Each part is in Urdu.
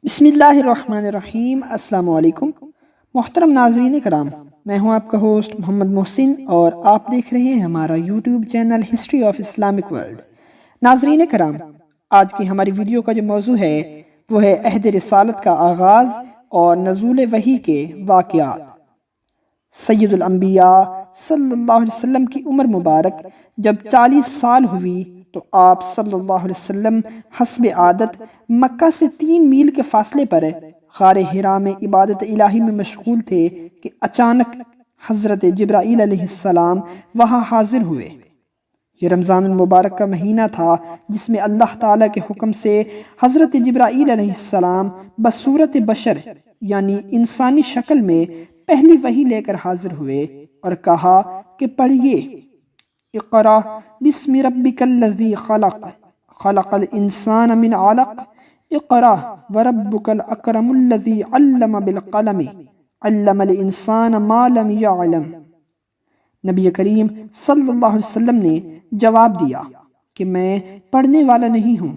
بسم اللہ الرحمن الرحیم۔ السلام علیکم محترم ناظرین کرام، میں ہوں آپ کا ہوسٹ محمد محسن اور آپ دیکھ رہے ہیں ہمارا YouTube channel history of Islamic world. ناظرین کرام، آج کی ہماری ویڈیو کا جو موضوع ہے وہ ہے عہد رسالت کا آغاز اور نزول وحی کے واقعات۔ سید الانبیاء صلی اللہ علیہ وسلم کی عمر مبارک جب 40 سال ہوئی تو آپ صلی اللہ علیہ وسلم حسب عادت مکہ سے 3 میل کے فاصلے پر غار حرا میں عبادت الہی میں مشغول تھے کہ اچانک حضرت جبرائیل علیہ السلام وہاں حاضر ہوئے۔ یہ رمضان المبارک کا مہینہ تھا جس میں اللہ تعالیٰ کے حکم سے حضرت جبرائیل علیہ السلام بصورت بشر یعنی انسانی شکل میں پہلی وحی لے کر حاضر ہوئے اور کہا کہ پڑھیے، اقرأ بسم ربک الذی خلق خلق الانسان من علق اقرأ وربک الاکرم الذی علم بالقلم علم الانسان ما لم یعلم۔ نبی کریم صلی اللہ علیہ وسلم نے جواب دیا کہ میں پڑھنے والا نہیں ہوں۔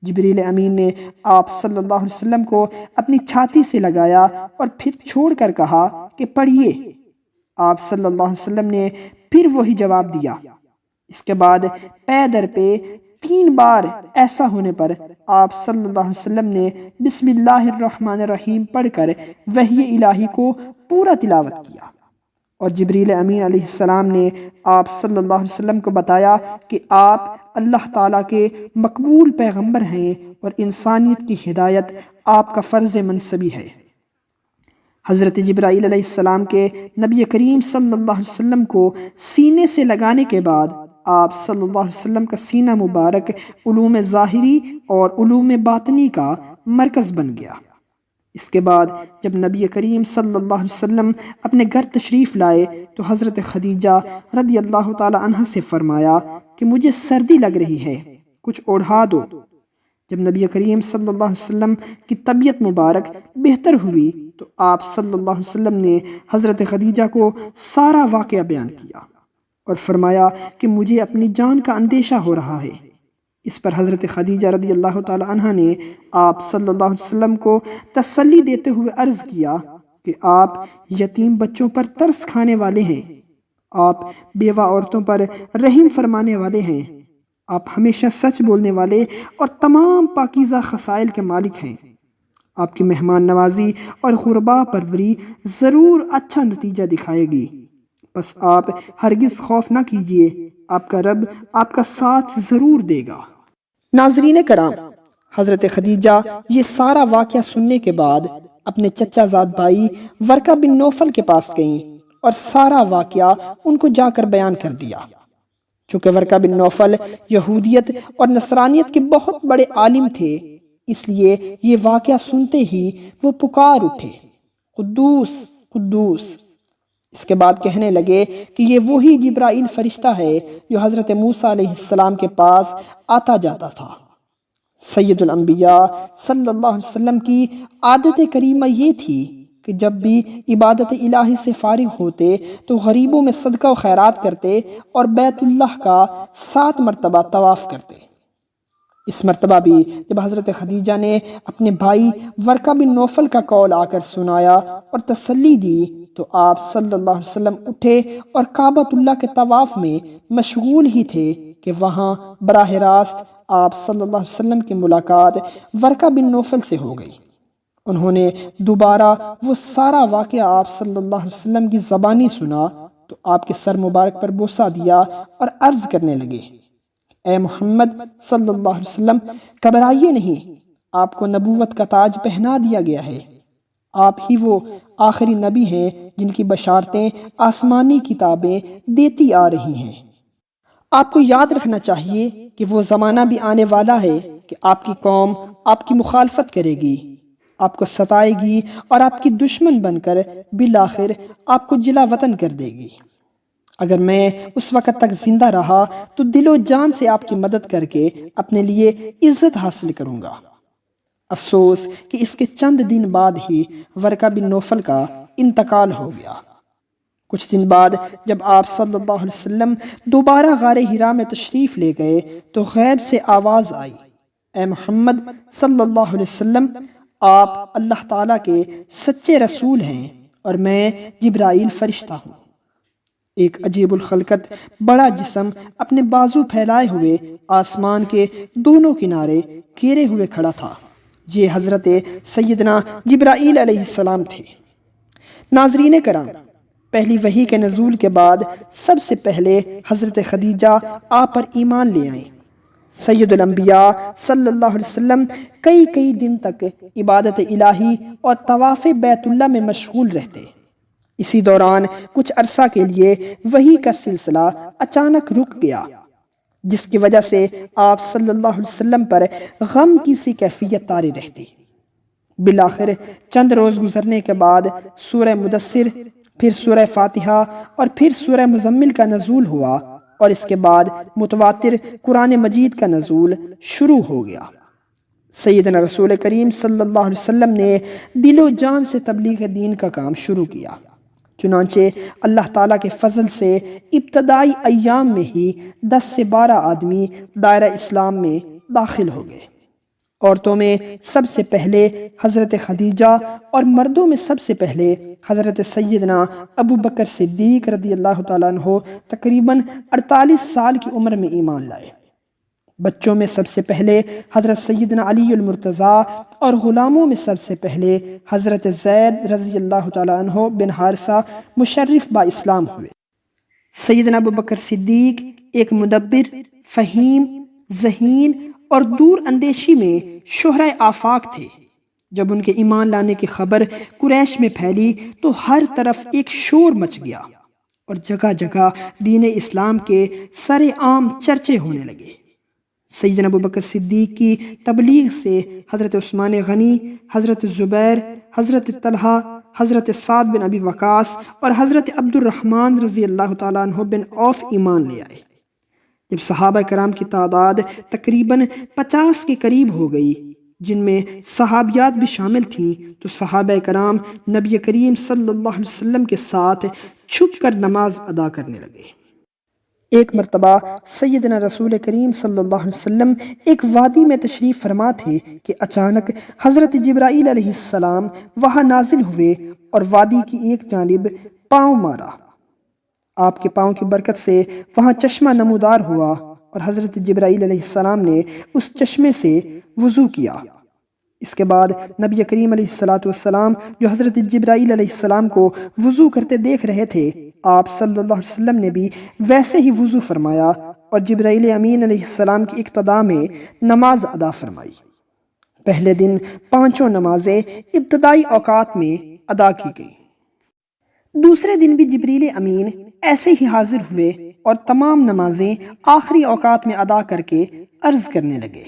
جبریل امین نے آپ صلی اللہ علیہ وسلم کو اپنی چھاتی سے لگایا اور پھر چھوڑ کر کہا کہ پڑھیے۔ آپ صلی اللہ علیہ وسلم نے پھر وہی جواب دیا۔ اس کے بعد پے در پہ 3 بار ایسا ہونے پر آپ صلی اللہ علیہ وسلم نے بسم اللہ الرحمن الرحیم پڑھ کر وحی الہی کو پورا تلاوت کیا، اور جبریل امین علیہ السلام نے آپ صلی اللہ علیہ وسلم کو بتایا کہ آپ اللہ تعالیٰ کے مقبول پیغمبر ہیں اور انسانیت کی ہدایت آپ کا فرض منصبی ہے۔ حضرت جبرائیل علیہ السلام کے نبی کریم صلی اللہ علیہ وسلم کو سینے سے لگانے کے بعد آپ صلی اللہ علیہ وسلم کا سینہ مبارک علوم ظاہری اور علوم باطنی کا مرکز بن گیا۔ اس کے بعد جب نبی کریم صلی اللہ علیہ وسلم اپنے گھر تشریف لائے تو حضرت خدیجہ رضی اللہ تعالی عنہ سے فرمایا کہ مجھے سردی لگ رہی ہے، کچھ اوڑھا دو۔ جب نبی کریم صلی اللہ علیہ وسلم کی طبیعت مبارک بہتر ہوئی تو آپ صلی اللہ علیہ وسلم نے حضرت خدیجہ کو سارا واقعہ بیان کیا اور فرمایا کہ مجھے اپنی جان کا اندیشہ ہو رہا ہے۔ اس پر حضرت خدیجہ رضی اللہ تعالی عنہ نے آپ صلی اللہ علیہ وسلم کو تسلی دیتے ہوئے عرض کیا کہ آپ یتیم بچوں پر ترس کھانے والے ہیں، آپ بیوہ عورتوں پر رحم فرمانے والے ہیں، آپ ہمیشہ سچ بولنے والے اور تمام پاکیزہ خصائل کے مالک ہیں۔ آپ کی مہمان نوازی اور غربا پروری ضرور اچھا نتیجہ دکھائے گی، بس آپ ہرگز خوف نہ کیجیے، آپ کا رب آپ کا ساتھ ضرور دے گا۔ ناظرین کرام، حضرت خدیجہ یہ سارا واقعہ سننے کے بعد اپنے چچا زاد بھائی ورقہ بن نوفل کے پاس گئیں اور سارا واقعہ ان کو جا کر بیان کر دیا۔ چونکہ ورقہ بن نوفل یہودیت اور نصرانیت کے بہت بڑے عالم تھے، اس لیے یہ واقعہ سنتے ہی وہ پکار اٹھے، قدوس قدوس۔ اس کے بعد کہنے لگے کہ یہ وہی جبرائیل فرشتہ ہے جو حضرت موسیٰ علیہ السلام کے پاس آتا جاتا تھا۔ سید الانبیاء صلی اللہ علیہ وسلم کی عادت کریمہ یہ تھی کہ جب بھی عبادت الہی سے فارغ ہوتے تو غریبوں میں صدقہ و خیرات کرتے اور بیت اللہ کا 7 مرتبہ طواف کرتے۔ اس مرتبہ بھی جب حضرت خدیجہ نے اپنے بھائی ورقہ بن نوفل کا قول آ کر سنایا اور تسلی دی تو آپ صلی اللہ علیہ وسلم اٹھے اور کعبۃ اللہ کے طواف میں مشغول ہی تھے کہ وہاں براہ راست آپ صلی اللہ علیہ وسلم کی ملاقات ورقہ بن نوفل سے ہو گئی۔ انہوں نے دوبارہ وہ سارا واقعہ آپ صلی اللہ علیہ وسلم کی زبانی سنا تو آپ کے سر مبارک پر بوسہ دیا اور عرض کرنے لگے، اے محمد صلی اللہ علیہ وسلم، گھبرائیے نہیں، آپ کو نبوت کا تاج پہنا دیا گیا ہے۔ آپ ہی وہ آخری نبی ہیں جن کی بشارتیں آسمانی کتابیں دیتی آ رہی ہیں۔ آپ کو یاد رکھنا چاہیے کہ وہ زمانہ بھی آنے والا ہے کہ آپ کی قوم آپ کی مخالفت کرے گی، آپ کو ستائے گی اور آپ کی دشمن بن کر بالآخر آپ کو جلا وطن کر دے گی۔ اگر میں اس وقت تک زندہ رہا تو دل و جان سے آپ کی مدد کر کے اپنے لیے عزت حاصل کروں گا۔ افسوس کہ اس کے چند دن بعد ہی ورقہ بن نوفل کا انتقال ہو گیا۔ کچھ دن بعد جب آپ صلی اللہ علیہ وسلم دوبارہ غار حرا میں تشریف لے گئے تو غیب سے آواز آئی، اے محمد صلی اللہ علیہ وسلم، آپ اللہ تعالیٰ کے سچے رسول ہیں اور میں جبرائیل فرشتہ ہوں۔ ایک عجیب الخلقت بڑا جسم اپنے بازو پھیلائے ہوئے آسمان کے دونوں کنارے گھیرے ہوئے کھڑا تھا۔ یہ حضرت سیدنا جبرائیل علیہ السلام تھے۔ ناظرین کرام، پہلی وحی کے نزول کے بعد سب سے پہلے حضرت خدیجہ آپ پر ایمان لے آئیں۔ سید الانبیاء صلی اللہ علیہ وسلم کئی دن تک عبادت الہی اور طواف بیت اللہ میں مشغول رہتے۔ اسی دوران کچھ عرصہ کے لیے وحی کا سلسلہ اچانک رک گیا، جس کی وجہ سے آپ صلی اللہ علیہ وسلم پر غم کی سی کیفیت طاری رہتی۔ بالآخر چند روز گزرنے کے بعد سورہ مدثر، پھر سورہ فاتحہ اور پھر سورہ مزمل کا نزول ہوا، اور اس کے بعد متواتر قرآن مجید کا نزول شروع ہو گیا۔ سیدنا رسول کریم صلی اللہ علیہ وسلم نے دل و جان سے تبلیغ دین کا کام شروع کیا۔ چنانچہ اللہ تعالیٰ کے فضل سے ابتدائی ایام میں ہی 10 سے 12 آدمی دائرہ اسلام میں داخل ہو گئے۔ عورتوں میں سب سے پہلے حضرت خدیجہ اور مردوں میں سب سے پہلے حضرت سیدنا ابو بکر صدیق رضی اللہ تعالیٰ عنہ تقریباً 48 سال کی عمر میں ایمان لائے۔ بچوں میں سب سے پہلے حضرت سیدنا علی المرتضیٰ اور غلاموں میں سب سے پہلے حضرت زید رضی اللہ تعالیٰ عنہ بن حارثہ مشرف با اسلام ہوئے۔ سیدنا ابو بکر صدیق ایک مدبر، فہیم، ذہین اور دور اندیشی میں شہرۂ آفاق تھے۔ جب ان کے ایمان لانے کی خبر قریش میں پھیلی تو ہر طرف ایک شور مچ گیا اور جگہ جگہ دین اسلام کے سر عام چرچے ہونے لگے۔ سیدنا ابو بکر صدیق کی تبلیغ سے حضرت عثمان غنی، حضرت زبیر، حضرت طلحہ، حضرت سعد بن ابی وقاص اور حضرت عبد الرحمن رضی اللہ تعالیٰ عنہ بن عوف ایمان لے آئے۔ جب صحابہ کرام کی تعداد تقریباً 50 کے قریب ہو گئی، جن میں صحابیات بھی شامل تھیں، تو صحابہ کرام نبی کریم صلی اللہ علیہ وسلم کے ساتھ چھپ کر نماز ادا کرنے لگے۔ ایک مرتبہ سیدنا رسول کریم صلی اللہ علیہ وسلم ایک وادی میں تشریف فرما تھے کہ اچانک حضرت جبرائیل علیہ السلام وہاں نازل ہوئے اور وادی کی ایک جانب پاؤں مارا۔ آپ کے پاؤں کی برکت سے وہاں چشمہ نمودار ہوا اور حضرت جبرائیل علیہ السلام نے اس چشمے سے وضو کیا۔ اس کے بعد نبی کریم علیہ السلام جو حضرت جبرائیل علیہ السلام کو وضو کرتے دیکھ رہے تھے، آپ صلی اللہ علیہ وسلم نے بھی ویسے ہی وضو فرمایا اور جبرائیل امین علیہ السلام کی اقتداء میں نماز ادا فرمائی۔ پہلے دن 5 نمازیں ابتدائی اوقات میں ادا کی گئیں۔ دوسرے دن بھی جبریل امین ایسے ہی حاضر ہوئے اور تمام نمازیں آخری اوقات میں ادا کر کے عرض کرنے لگے: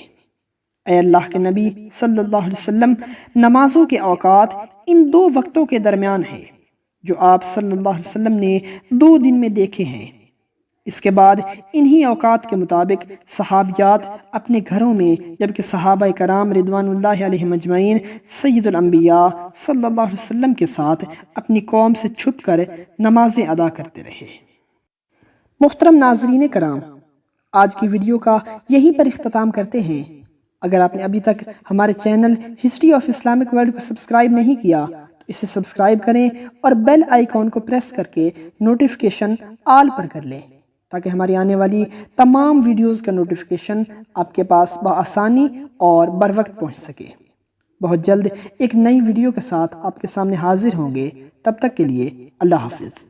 اے اللہ کے نبی صلی اللہ علیہ وسلم، نمازوں کے اوقات ان 2 وقتوں کے درمیان ہیں جو آپ صلی اللہ علیہ وسلم نے 2 دن میں دیکھے ہیں۔ اس کے بعد انہی اوقات کے مطابق صحابیات اپنے گھروں میں، جبکہ صحابہ کرام رضوان اللہ علیہم اجمعین سید الانبیاء صلی اللہ علیہ وسلم کے ساتھ اپنی قوم سے چھپ کر نمازیں ادا کرتے رہے۔ محترم ناظرین کرام، آج کی ویڈیو کا یہیں پر اختتام کرتے ہیں۔ اگر آپ نے ابھی تک ہمارے channel history of Islamic world کو سبسکرائب نہیں کیا تو اسے سبسکرائب کریں اور بیل آئیکن کو پریس کر کے نوٹیفیکیشن آل پر کر لیں، تاکہ ہماری آنے والی تمام ویڈیوز کا نوٹیفیکیشن آپ کے پاس بآسانی اور بر وقت پہنچ سکے۔ بہت جلد ایک نئی ویڈیو کے ساتھ آپ کے سامنے حاضر ہوں گے۔ تب تک کے لیے اللہ حافظ۔